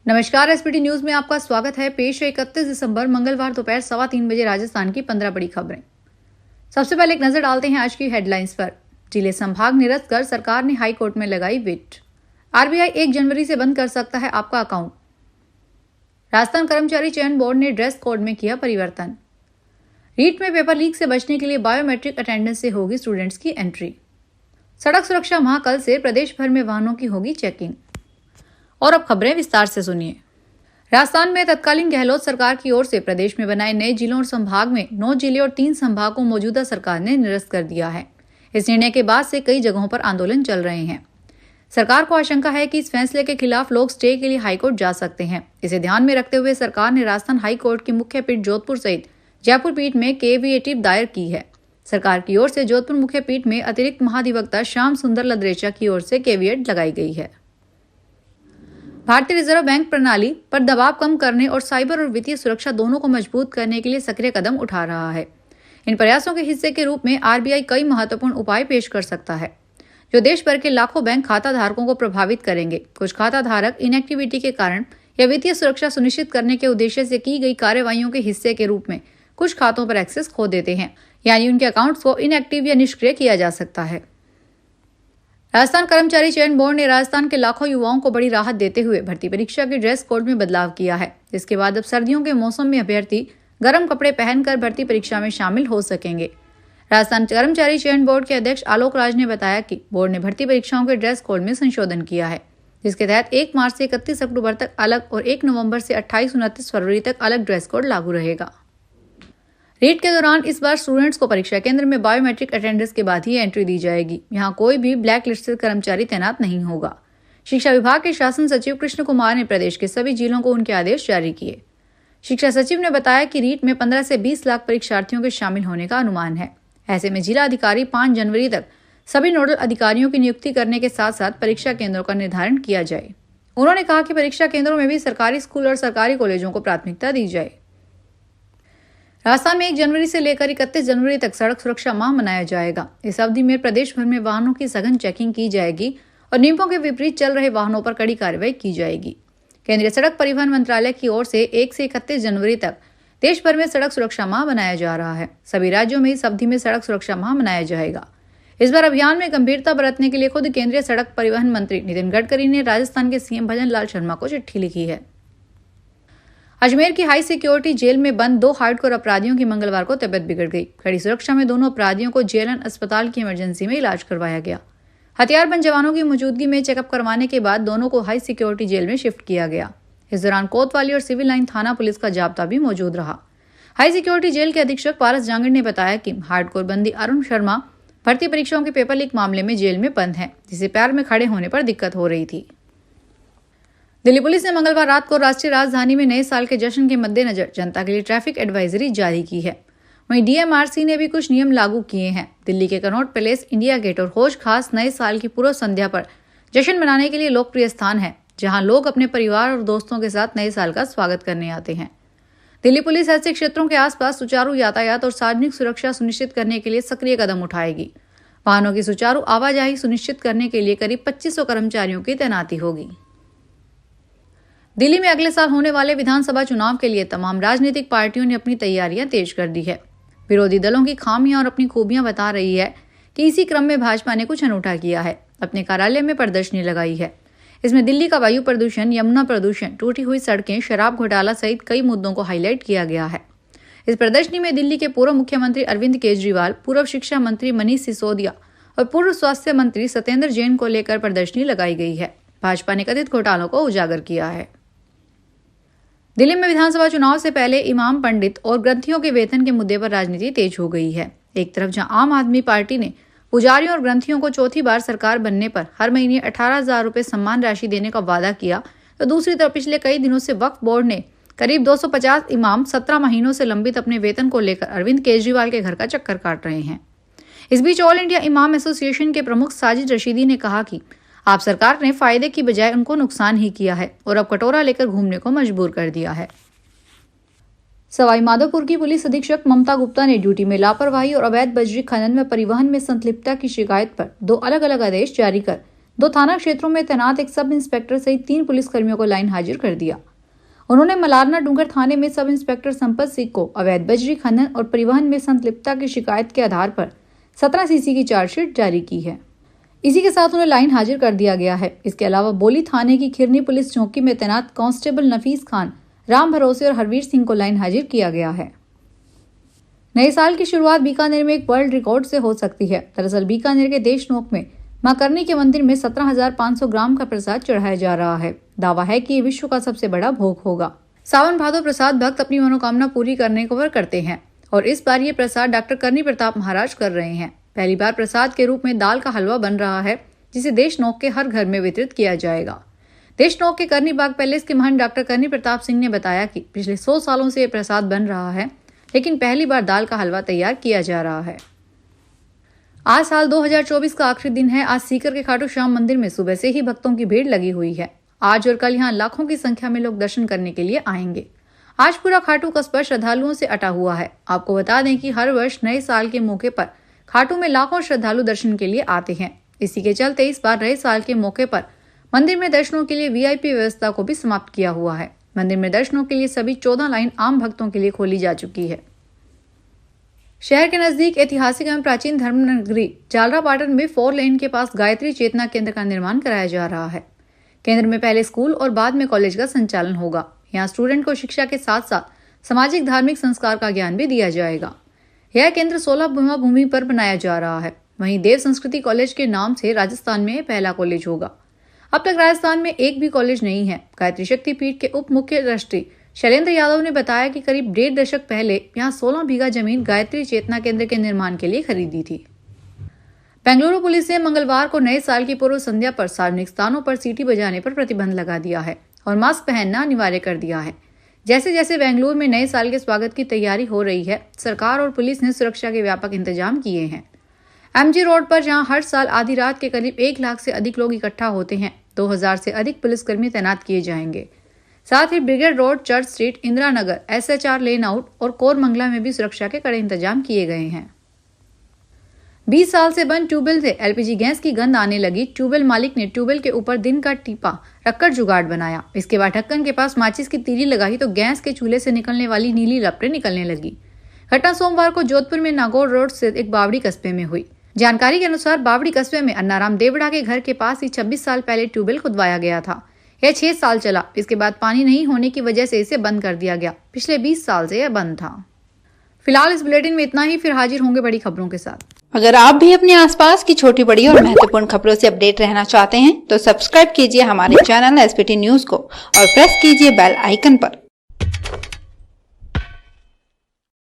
नमस्कार, SPT news में आपका स्वागत है। पेश है 31 दिसंबर मंगलवार दोपहर 3:15 बजे राजस्थान की 15 बड़ी खबरें। सबसे पहले एक नजर डालते हैं आज की हेडलाइंस पर। जिले संभाग निरस्त कर सरकार ने हाई कोर्ट में लगाई विट। आरबीआई 1 जनवरी से बंद कर सकता है आपका अकाउंट। राजस्थान कर्मचारी चयन बोर्ड ने ड्रेस कोड में किया परिवर्तन। रीट में पेपर लीक से बचने के लिए बायोमेट्रिक अटेंडेंस से होगी स्टूडेंट्स की एंट्री। सड़क सुरक्षा माह कल से प्रदेश भर में वाहनों की होगी चेकिंग। और अब खबरें विस्तार से सुनिए। राजस्थान में तत्कालीन गहलोत सरकार की ओर से प्रदेश में बनाए नए जिलों और संभाग में 9 जिले और 3 संभाग को मौजूदा सरकार ने निरस्त कर दिया है। इस निर्णय के बाद से कई जगहों पर आंदोलन चल रहे हैं। सरकार को आशंका है कि इस फैसले के खिलाफ लोग स्टे के लिए हाईकोर्ट जा सकते हैं। इसे ध्यान में रखते हुए सरकार ने राजस्थान हाईकोर्ट की मुख्य पीठ जोधपुर सहित जयपुर पीठ में केविएटिव दायर की है। सरकार की ओर से जोधपुर मुख्य पीठ में अतिरिक्त महाधिवक्ता श्याम सुंदर लदरेचा की ओर से केविएट लगाई गई है। भारतीय रिजर्व बैंक प्रणाली पर दबाव कम करने और साइबर और वित्तीय सुरक्षा दोनों को मजबूत करने के लिए सक्रिय कदम उठा रहा है। इन प्रयासों के हिस्से के रूप में आरबीआई कई महत्वपूर्ण उपाय पेश कर सकता है, जो देश भर के लाखों बैंक खाता धारकों को प्रभावित करेंगे। कुछ खाता धारक इनएक्टिविटी के कारण या वित्तीय सुरक्षा सुनिश्चित करने के उद्देश्य से की गई कार्रवाइयों के हिस्से के रूप में कुछ खातों पर एक्सेस खो देते हैं, यानी उनके अकाउंट्स को इनएक्टिव या निष्क्रिय किया जा सकता है। राजस्थान कर्मचारी चयन बोर्ड ने राजस्थान के लाखों युवाओं को बड़ी राहत देते हुए भर्ती परीक्षा के ड्रेस कोड में बदलाव किया है, जिसके बाद अब सर्दियों के मौसम में अभ्यर्थी गर्म कपड़े पहनकर भर्ती परीक्षा में शामिल हो सकेंगे। राजस्थान कर्मचारी चयन बोर्ड के अध्यक्ष आलोक राज ने बताया कि बोर्ड ने भर्ती परीक्षाओं के ड्रेस कोड में संशोधन किया है, जिसके तहत 1 मार्च से 31 अक्टूबर तक अलग और 1 नवंबर से 28-29 फरवरी तक अलग ड्रेस कोड लागू रहेगा। रीट के दौरान इस बार स्टूडेंट्स को परीक्षा केंद्र में बायोमेट्रिक अटेंडेंस के बाद ही एंट्री दी जाएगी। यहाँ कोई भी ब्लैक लिस्टेड कर्मचारी तैनात नहीं होगा। शिक्षा विभाग के शासन सचिव कृष्ण कुमार ने प्रदेश के सभी जिलों को उनके आदेश जारी किए। शिक्षा सचिव ने बताया कि रीट में 15 से 20 लाख परीक्षार्थियों के शामिल होने का अनुमान है। ऐसे में जिला अधिकारी 5 जनवरी तक सभी नोडल अधिकारियों की नियुक्ति करने के साथ साथ परीक्षा केंद्रों का निर्धारण किया जाए। उन्होंने कहा कि परीक्षा केंद्रों में भी सरकारी स्कूल और सरकारी कॉलेजों को प्राथमिकता दी जाए। राजस्थान में 1 जनवरी से लेकर 31 जनवरी तक सड़क सुरक्षा माह मनाया जाएगा। इस अवधि में प्रदेश भर में वाहनों की सघन चेकिंग की जाएगी और नियमों के विपरीत चल रहे वाहनों पर कड़ी कार्रवाई की जाएगी। केंद्रीय सड़क परिवहन मंत्रालय की ओर से 1 से 31 जनवरी तक देश भर में सड़क सुरक्षा माह मनाया जा रहा है। सभी राज्यों में इस अवधि में सड़क सुरक्षा माह मनाया जाएगा। इस बार अभियान में गंभीरता बरतने के लिए खुद केंद्रीय सड़क परिवहन मंत्री नितिन गडकरी ने राजस्थान के सीएम भजन लाल शर्मा को चिट्ठी लिखी है। अजमेर की हाई सिक्योरिटी जेल में बंद 2 हार्डकोर अपराधियों की मंगलवार को तबियत बिगड़ गई। कड़ी सुरक्षा में दोनों अपराधियों को जेएलएन अस्पताल की इमरजेंसी में इलाज करवाया गया। हथियारबंद जवानों की मौजूदगी में चेकअप करवाने के बाद दोनों को हाई सिक्योरिटी जेल में शिफ्ट किया गया। इस दौरान कोतवाली और सिविल लाइन थाना पुलिस का जाब्ता भी मौजूद रहा। हाई सिक्योरिटी जेल के अधीक्षक पारस जांगड़ ने बताया कि हार्डकोर बंदी अरुण शर्मा भर्ती परीक्षाओं के पेपर लीक मामले में जेल में बंद है, जिसे पैर में खड़े होने पर दिक्कत हो रही थी। दिल्ली पुलिस ने मंगलवार रात को राष्ट्रीय राजधानी में नए साल के जश्न के मद्देनजर जनता के लिए ट्रैफिक एडवाइजरी जारी की है। वहीं डीएमआरसी ने भी कुछ नियम लागू किए हैं। दिल्ली के कनॉट पैलेस, इंडिया गेट और हौज खास नए साल की पूर्व संध्या पर जश्न मनाने के लिए लोकप्रिय स्थान है, जहां लोग अपने परिवार और दोस्तों के साथ नए साल का स्वागत करने आते हैं। दिल्ली पुलिस ऐसे क्षेत्रों के आसपास सुचारू यातायात और सार्वजनिक सुरक्षा सुनिश्चित करने के लिए सक्रिय कदम उठाएगी। वाहनों की सुचारू आवाजाही सुनिश्चित करने के लिए करीब 2500 कर्मचारियों की तैनाती होगी। दिल्ली में अगले साल होने वाले विधानसभा चुनाव के लिए तमाम राजनीतिक पार्टियों ने अपनी तैयारियां तेज कर दी है। विरोधी दलों की खामियां और अपनी खूबियां बता रही है कि इसी क्रम में भाजपा ने कुछ अनूठा किया है। अपने कार्यालय में प्रदर्शनी लगाई है। इसमें दिल्ली का वायु प्रदूषण, यमुना प्रदूषण, टूटी हुई सड़कें, शराब घोटाला सहित कई मुद्दों को हाईलाइट किया गया है। इस प्रदर्शनी में दिल्ली के पूर्व मुख्यमंत्री अरविंद केजरीवाल, पूर्व शिक्षा मंत्री मनीष सिसोदिया और पूर्व स्वास्थ्य मंत्री सत्येंद्र जैन को लेकर प्रदर्शनी लगाई गई है। भाजपा ने कथित घोटालों को उजागर किया है। दिल्ली में विधानसभा चुनाव से पहले इमाम, पंडित और ग्रंथियों के वेतन के मुद्दे पर राजनीति तेज हो गई है। एक तरफ जहां आम आदमी पार्टी ने पुजारियों और ग्रंथियों को चौथी बार सरकार बनने पर हर महीने 18,000 रुपए सम्मान राशि देने का वादा किया, तो दूसरी तरफ पिछले कई दिनों से वक्फ बोर्ड ने करीब 250 इमाम 17 महीनों से लंबित अपने वेतन को लेकर अरविंद केजरीवाल के घर का चक्कर काट रहे हैं। इस बीच ऑल इंडिया इमाम एसोसिएशन के प्रमुख साजिद रशीदी ने कहा कि आप सरकार ने फायदे की बजाय उनको नुकसान ही किया है और अब कटोरा लेकर घूमने को मजबूर कर दिया है। सवाई माधोपुर की पुलिस अधीक्षक ममता गुप्ता ने ड्यूटी में लापरवाही और अवैध बजरी खनन व परिवहन में संलिप्तता की शिकायत पर 2 अलग अलग आदेश जारी कर 2 थाना क्षेत्रों में तैनात एक सब इंस्पेक्टर सहित 3 पुलिसकर्मियों को लाइन हाजिर कर दिया। उन्होंने मलारना डूंगर थाने में सब इंस्पेक्टर संपत सिंह को अवैध बजरी खनन और परिवहन में संलिप्तता की शिकायत के आधार पर 17 सीसी की चार्जशीट जारी की है। इसी के साथ उन्हें लाइन हाजिर कर दिया गया है। इसके अलावा बोली थाने की खिरनी पुलिस चौकी में तैनात कांस्टेबल नफीस खान, राम भरोसे और हरवीर सिंह को लाइन हाजिर किया गया है। नए साल की शुरुआत बीकानेर में एक वर्ल्ड रिकॉर्ड से हो सकती है। दरअसल बीकानेर के देशनोक में मां करनी के मंदिर में 17,500 ग्राम का प्रसाद चढ़ाया जा रहा है। दावा है कि ये विश्व का सबसे बड़ा भोग होगा। सावन भादो प्रसाद भक्त अपनी मनोकामना पूरी करने को वर करते हैं और इस बार ये प्रसाद डॉक्टर करनी प्रताप महाराज कर रहे हैं। पहली बार प्रसाद के रूप में दाल का हलवा बन रहा है, जिसे देशनोक के हर घर में वितरित किया जाएगा। देशनोक के करनी बाग पैलेस के महंत डॉक्टर करनी प्रताप सिंह ने बताया कि पिछले 100 सालों से ये प्रसाद बन रहा है, लेकिन पहली बार दाल का हलवा तैयार किया जा रहा है। आज साल 2024 का आखिरी दिन है। आज सीकर के खाटू श्याम मंदिर में सुबह से ही भक्तों की भीड़ लगी हुई है। आज और कल यहाँ लाखों की संख्या में लोग दर्शन करने के लिए आएंगे। आज पूरा खाटू कस्बा श्रद्धालुओं से अटा हुआ है। आपको बता दें कि हर वर्ष नए साल के मौके पर खाटू में लाखों श्रद्धालु दर्शन के लिए आते हैं। इसी के चलते इस बार नए साल के मौके पर मंदिर में दर्शनों के लिए वीआईपी व्यवस्था को भी समाप्त किया हुआ है। मंदिर में दर्शनों के लिए सभी 14 लाइन आम भक्तों के लिए खोली जा चुकी है। शहर के नजदीक ऐतिहासिक एवं प्राचीन धर्म नगरी जालरापाटन में 4 लेन के पास गायत्री चेतना केंद्र का निर्माण कराया जा रहा है। केंद्र में पहले स्कूल और बाद में कॉलेज का संचालन होगा। यहाँ स्टूडेंट को शिक्षा के साथ साथ सामाजिक धार्मिक संस्कार का ज्ञान भी दिया जाएगा। यह केंद्र 16 बीघा भूमि पर बनाया जा रहा है। वहीं देव संस्कृति कॉलेज के नाम से राजस्थान में पहला कॉलेज होगा। अब तक राजस्थान में एक भी कॉलेज नहीं है। गायत्री शक्ति पीठ के उप मुख्य ट्रस्टी शैलेंद्र यादव ने बताया कि करीब 1.5 दशक पहले यहाँ 16 बीघा जमीन गायत्री चेतना केंद्र के निर्माण के लिए खरीदी थी। बेंगलुरु पुलिस ने मंगलवार को नए साल की पूर्व संध्या पर सार्वजनिक स्थानों पर सीटी बजाने पर प्रतिबंध लगा दिया है और मास्क पहनना अनिवार्य कर दिया है। जैसे जैसे बेंगलुरु में नए साल के स्वागत की तैयारी हो रही है, सरकार और पुलिस ने सुरक्षा के व्यापक इंतजाम किए हैं। एमजी रोड पर जहां हर साल आधी रात के करीब 1 लाख से अधिक लोग इकट्ठा होते हैं, 2000 से अधिक पुलिसकर्मी तैनात किए जाएंगे। साथ ही brigade road, church street, Indira Nagar, SHR layout और कोरमंगला में भी सुरक्षा के कड़े इंतजाम किए गए हैं। 20 साल से बंद ट्यूबवेल से LPG गैस की गंध आने लगी। ट्यूबवेल मालिक ने ट्यूबवेल के ऊपर दिन का टीपा रखकर जुगाड़ बनाया। इसके बाद ढक्कन के पास माचिस की तीली लगाई तो गैस के चूल्हे से निकलने वाली नीली लपटें निकलने लगी। घटना सोमवार को जोधपुर में नागौर रोड स्थित एक बावड़ी कस्बे में हुई। जानकारी के अनुसार बावड़ी कस्बे में अन्नाराम देवड़ा के घर के पास ही 26 साल पहले ट्यूबवेल खुदवाया गया था। यह 6 साल चला। इसके बाद पानी नहीं होने की वजह से इसे बंद कर दिया गया। पिछले 20 साल से यह बंद था। फिलहाल इस बुलेटिन में इतना ही। फिर हाजिर होंगे बड़ी खबरों के साथ। अगर आप भी अपने आसपास की छोटी बड़ी और महत्वपूर्ण खबरों से अपडेट रहना चाहते हैं तो सब्सक्राइब कीजिए हमारे चैनल SPT न्यूज को और प्रेस कीजिए बेल आइकन पर।